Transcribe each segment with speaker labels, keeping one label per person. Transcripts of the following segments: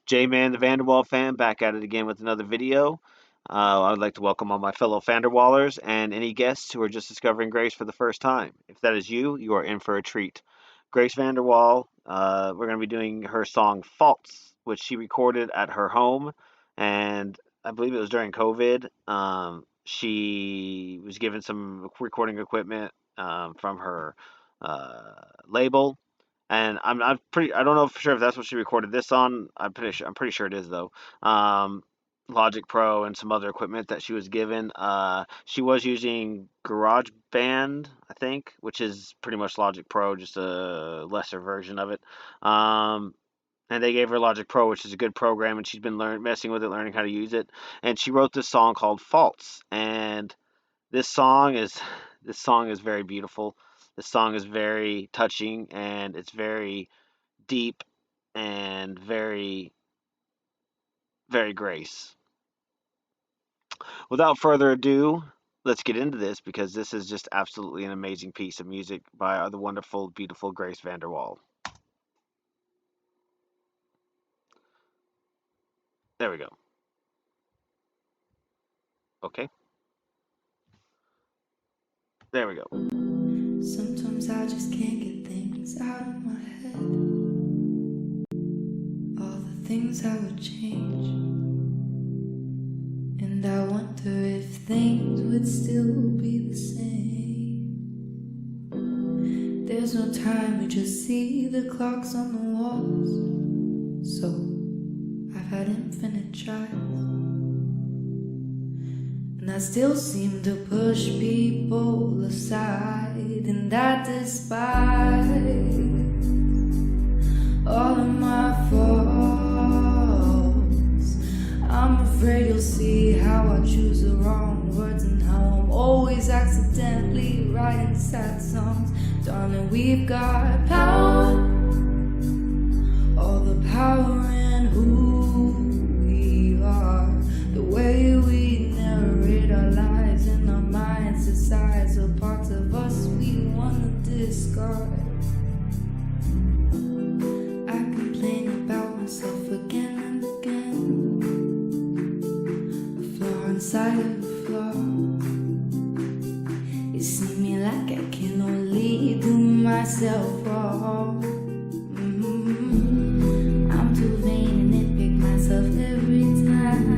Speaker 1: J-Man, the Vanderwaal fan, back at it again with another video. I'd like to welcome all my fellow Vanderwallers and any guests who are just discovering Grace for the first time. If that is you, you are in for a treat. Grace Vanderwaal, we're going to be doing her song Faults, which she recorded at her home, and I believe it was during COVID. She was given some recording equipment from her label, and I'm pretty. I don't know for sure if that's what she recorded this on. I'm pretty sure it is though. Um, Logic Pro and some other equipment that she was given. She was using GarageBand, I think, which is pretty much Logic Pro, just a lesser version of it. Um, and they gave her Logic Pro, which is a good program, and she's been messing with it, learning how to use it. And she wrote this song called Faults, and this song is this song is very beautiful. This song is very touching, and it's very deep and very Grace. Without further ado, let's get into this because this is just absolutely an amazing piece of music by the wonderful, beautiful Grace Vanderwaal. There we go. Okay, there we go.
Speaker 2: Sometimes I just can't get things out of my head. All the things I would change. And I wonder if things would still be the same. There's no time, we just see the clocks on the walls. So I've had infinite tries, and I still seem to push people aside, and I despise all of my faults. I'm afraid you'll see how I choose the wrong words and how I'm always accidentally writing sad songs. Darling, we've got power, all the power in who we are, the way we narrate our lives in our minds, the size of parts of us we wanna discard. I complain about myself again and again, a flaw inside of a flaw. You see me like I can only do myself wrong. I'm too vain and nitpick myself every time.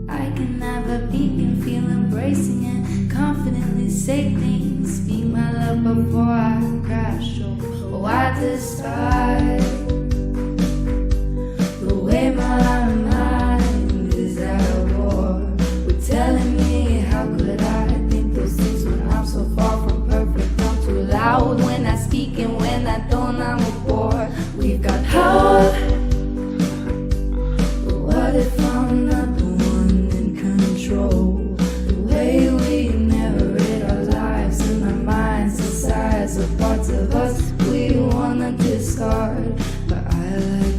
Speaker 2: I can have a peak and feel embracing it, confidently say things, speak my love before I crash. Oh, I despise the way my mind is at war. We're telling me how could I think those things when I'm so far from perfect. I'm too loud when I speak, and when I don't, I'm a bore. We've got power, but what if I'm not the one in control? The way we narrate our lives in our minds, the size of parts of us we wanna discard. But I like,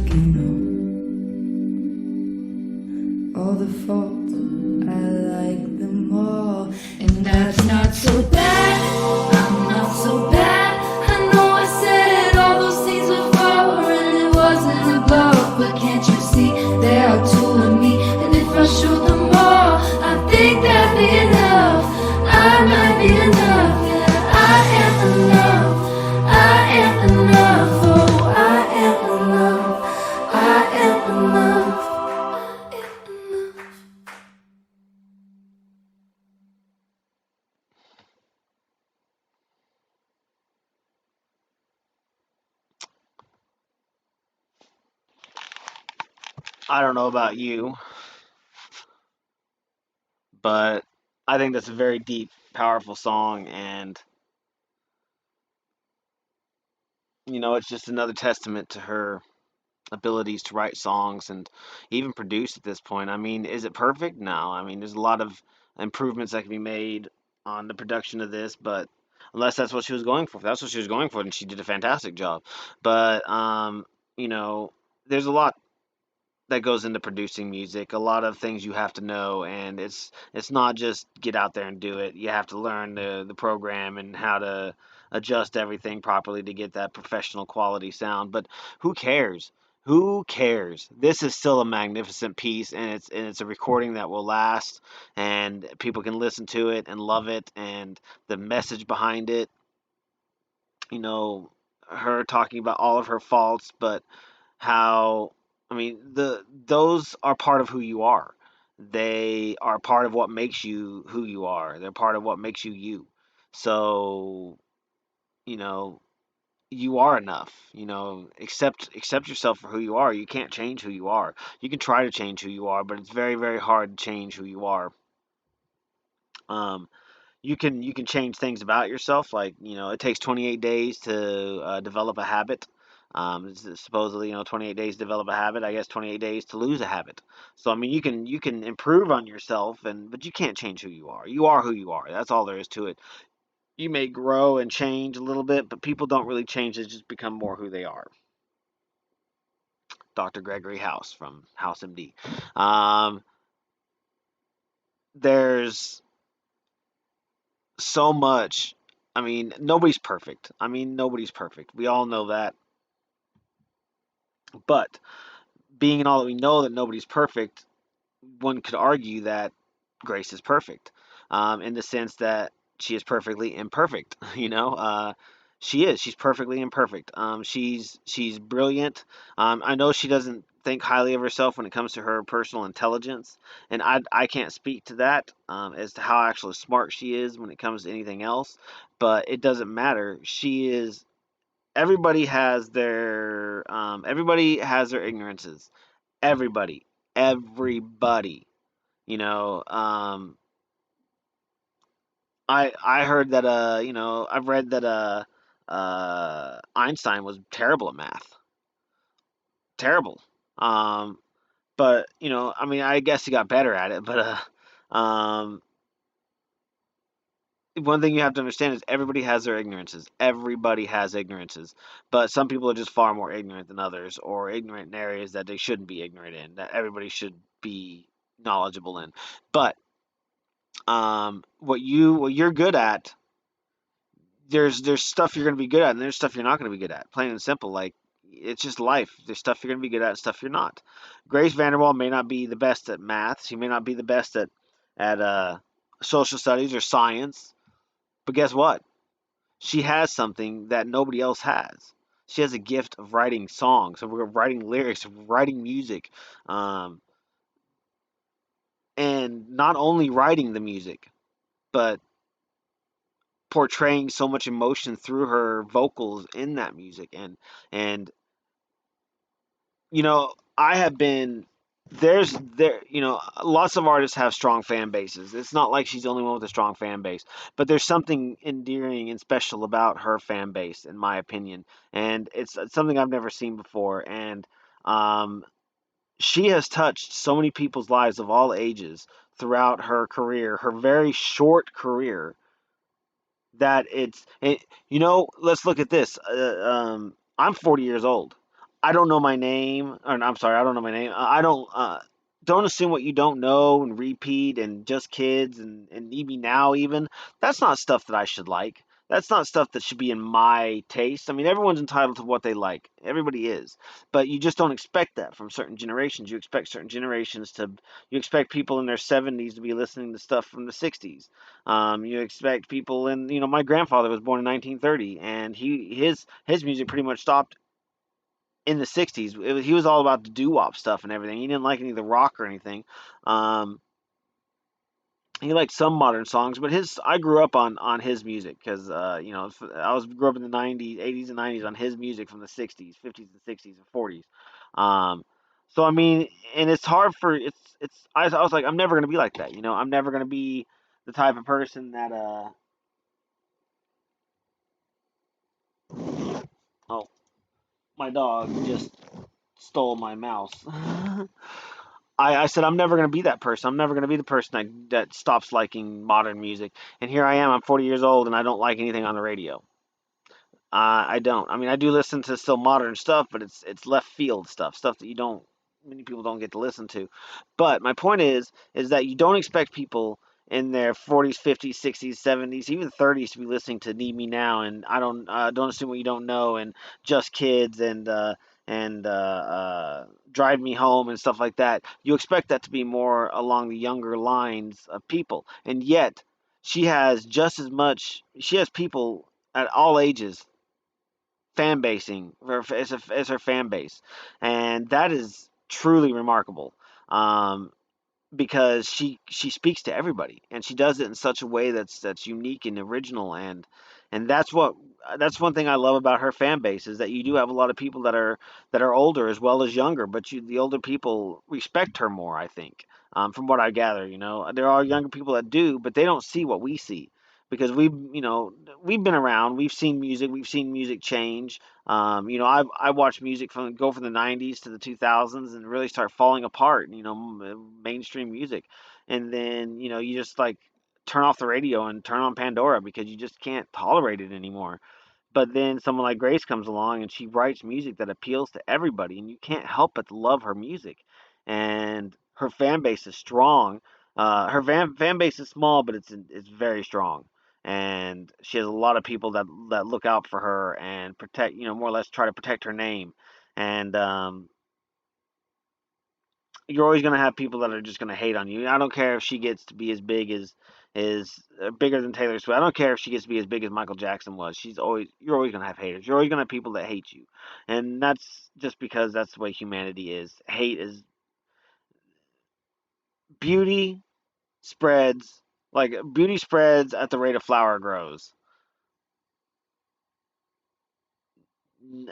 Speaker 2: all the faults, I like them all. And that's not so bad, I'm not so bad. I know I said all those things before, and it wasn't a bluff. But can't you see, there are two of me, and if I show them all, I think that'd be enough. I might be enough, yeah, I am enough. I am enough, oh, I am enough. I am enough. I am enough.
Speaker 1: I don't know about you, but I think that's a very deep, powerful song, and it's just another testament to her abilities to write songs and even produce at this point. I mean, is it perfect? No. I mean, there's a lot of improvements that can be made on the production of this, but unless that's what she was going for. If that's what she was going for, then she did a fantastic job. But you know, there's a lot that goes into producing music, a lot of things you have to know, and it's not just get out there and do it. You have to learn the program and how to adjust everything properly to get that professional quality sound. But who cares? Who cares? This is still a magnificent piece, and it's a recording that will last, and people can listen to it and love it, and the message behind it. You know, her talking about all of her faults, but how, I mean, those are part of who you are. They are part of what makes you who you are. They're part of what makes you you. So, you know, you are enough. Accept yourself for who you are. You can't change who you are. You can try to change who you are, but it's very very hard to change who you are. Um, you can change things about yourself. Like, it takes 28 days to develop a habit. Supposedly, 28 days to develop a habit. I guess 28 days to lose a habit. So I mean, you can improve on yourself, but you can't change who you are. You are who you are. That's all there is to it. You may grow and change a little bit, but people don't really change. They just become more who they are. Dr. Gregory House from House MD. Um, there's so much. I mean, nobody's perfect. I mean, nobody's perfect. We all know that. But being in all that we know that nobody's perfect, one could argue that Grace is perfect, in the sense that she is perfectly imperfect. She is. She's perfectly imperfect. She's brilliant. I know she doesn't think highly of herself when it comes to her personal intelligence, and I can't speak to that, as to how actually smart she is when it comes to anything else. But it doesn't matter. She is. Everybody has their ignorances. Everybody, everybody. You know, I heard that I've read that Einstein was terrible at math, terrible. Um, but I mean, I guess he got better at it. But one thing you have to understand is everybody has their ignorances. Everybody has ignorances, but some people are just far more ignorant than others, or ignorant in areas that they shouldn't be ignorant in. That everybody should be knowledgeable in. But what you're good at, there's stuff you're going to be good at, and there's stuff you're not going to be good at. Plain and simple. Like, it's just life. There's stuff you're going to be good at, and stuff you're not. Grace Vanderwaal may not be the best at math. She may not be the best at social studies or science. But guess what? She has something that nobody else has. She has a gift of writing songs, of writing lyrics, of writing music, um, and not only writing the music, but portraying so much emotion through her vocals in that music. And I have been lots of artists have strong fan bases. It's not like she's the only one with a strong fan base, but there's something endearing and special about her fan base, in my opinion, and it's something I've never seen before. And um, she has touched so many people's lives of all ages throughout her career, her very short career, that let's look at this. I'm 40 years old. I don't know my name. Or, I'm sorry, I don't know my name. I don't assume what you don't know and repeat and just kids and even now even. That's not stuff that I should like. That's not stuff that should be in my taste. I mean, everyone's entitled to what they like. Everybody is. But you just don't expect that from certain generations. You expect people in their 70s to be listening to stuff from the 60s. You expect people in, my grandfather was born in 1930, and his music pretty much stopped in the 60s. He was all about the doo-wop stuff and everything. He didn't like any of the rock or anything. Um, he liked some modern songs, but I grew up on his music because grew up in the 90s, 80s and 90s on his music from the 60s, 50s and 60s and 40s. Um, so I mean, and it's hard for I was like, I'm never gonna be like that. I'm never gonna be the type of person that oh, my dog just stole my mouse. I said I'm never going to be that person. I'm never going to be the person that stops liking modern music. And here I am. I'm 40 years old and I don't like anything on the radio. I don't. I mean, I do listen to still modern stuff, but it's left field stuff that you don't many people don't get to listen to. But my point is that you don't expect people. in their 40s, 50s, 60s, 70s, even 30s to be listening to "Need Me Now" and "Don't Assume What You Don't Know" and "Just Kids" and "Drive Me Home" and stuff like that. You expect that to be more along the younger lines of people, and yet she has just as much. She has people at all ages fan basing as her fan base, and that is truly remarkable. Um, because she speaks to everybody and she does it in such a way that's unique and original, and that's one thing I love about her fan base is that you do have a lot of people that are older as well as younger, but the older people respect her more, I think. From what I gather, there are younger people that do, but they don't see what we see because we've been around, we've seen music change. I watched music from the '90s to the 2000s and really start falling apart. Mainstream music, and then you just like turn off the radio and turn on Pandora because you just can't tolerate it anymore. But then someone like Grace comes along and she writes music that appeals to everybody, and you can't help but love her music. And her fan base is strong. Her fan base is small, but it's very strong. And she has a lot of people that look out for her and protect, more or less try to protect her name. And you're always going to have people that are just going to hate on you. I don't care if she gets to be as big as bigger than Taylor Swift. I don't care if she gets to be as big as Michael Jackson was. You're always going to have haters. You're always going to have people that hate you, and that's just because that's the way humanity is. Hate is beauty spreads beauty spreads at the rate a flower grows.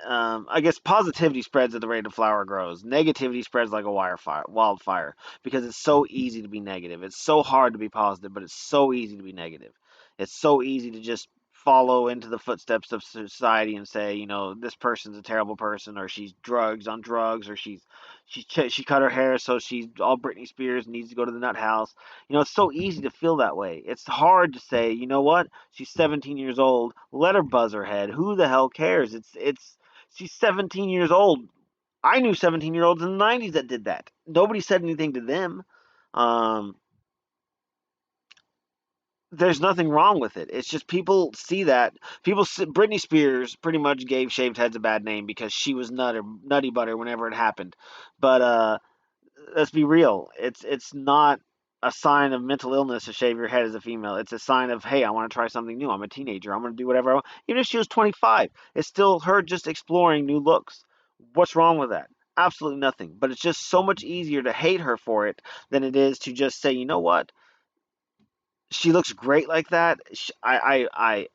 Speaker 1: I guess positivity spreads at the rate a flower grows. Negativity spreads like a wildfire because it's so easy to be negative. It's so hard to be positive, but it's so easy to be negative. It's so easy to just follow into the footsteps of society and say, this person's a terrible person, or she's drugs on drugs, or she cut her hair so she's all Britney Spears and needs to go to the nut house. It's so easy to feel that way. It's hard to say, you know what? She's 17 years old. Let her buzz her head. Who the hell cares? She's 17 years old. I knew 17-year-olds in the 90s that did that. Nobody said anything to them. Um, there's nothing wrong with it. It's just people see that. Britney Spears pretty much gave shaved heads a bad name because she was nutty butter whenever it happened. But let's be real. It's not a sign of mental illness to shave your head as a female. It's a sign of, hey, I want to try something new. I'm a teenager. I'm going to do whatever I want. Even if she was 25, it's still her just exploring new looks. What's wrong with that? Absolutely nothing. But it's just so much easier to hate her for it than it is to just say, you know what? She looks great like that. I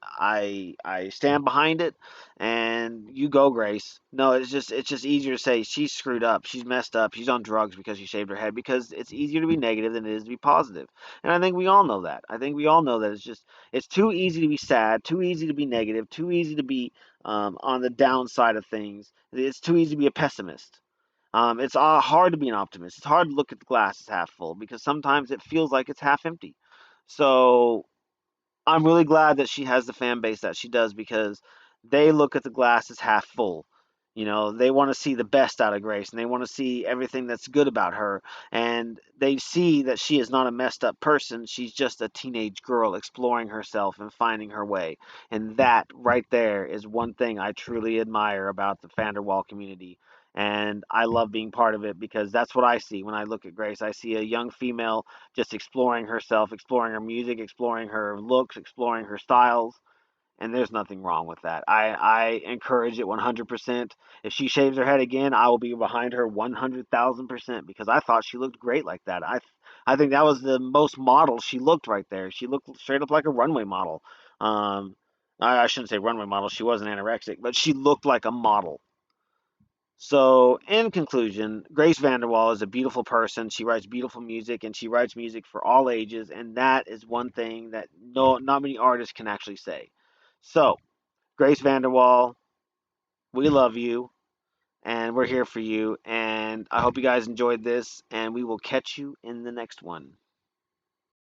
Speaker 1: stand behind it, and you go, Grace. No, it's just easier to say she's screwed up, she's messed up, she's on drugs because she shaved her head because it's easier to be negative than it is to be positive. And I think we all know that. I think we all know that it's too easy to be sad, too easy to be negative, too easy to be on the downside of things. It's too easy to be a pessimist. It's hard to be an optimist. It's hard to look at the glass as half full because sometimes it feels like it's half empty. So I'm really glad that she has the fan base that she does because they look at the glass as half full. They want to see the best out of Grace and they want to see everything that's good about her. And they see that she is not a messed up person. She's just a teenage girl exploring herself and finding her way. And that right there is one thing I truly admire about the Vanderwaal community. And I love being part of it because that's what I see when I look at Grace. I see a young female just exploring herself, exploring her music, exploring her looks, exploring her styles, and there's nothing wrong with that. I encourage it 100%. If she shaves her head again, I will be behind her 100,000% because I thought she looked great like that. I think that was the most model she looked right there. She looked straight up like a runway model. Um, I shouldn't say runway model. She wasn't anorexic, but she looked like a model. So, in conclusion, Grace Vanderwaal is a beautiful person. She writes beautiful music, and she writes music for all ages, and that is one thing that not many artists can actually say. So, Grace Vanderwaal, we love you, and we're here for you. And I hope you guys enjoyed this, and we will catch you in the next one.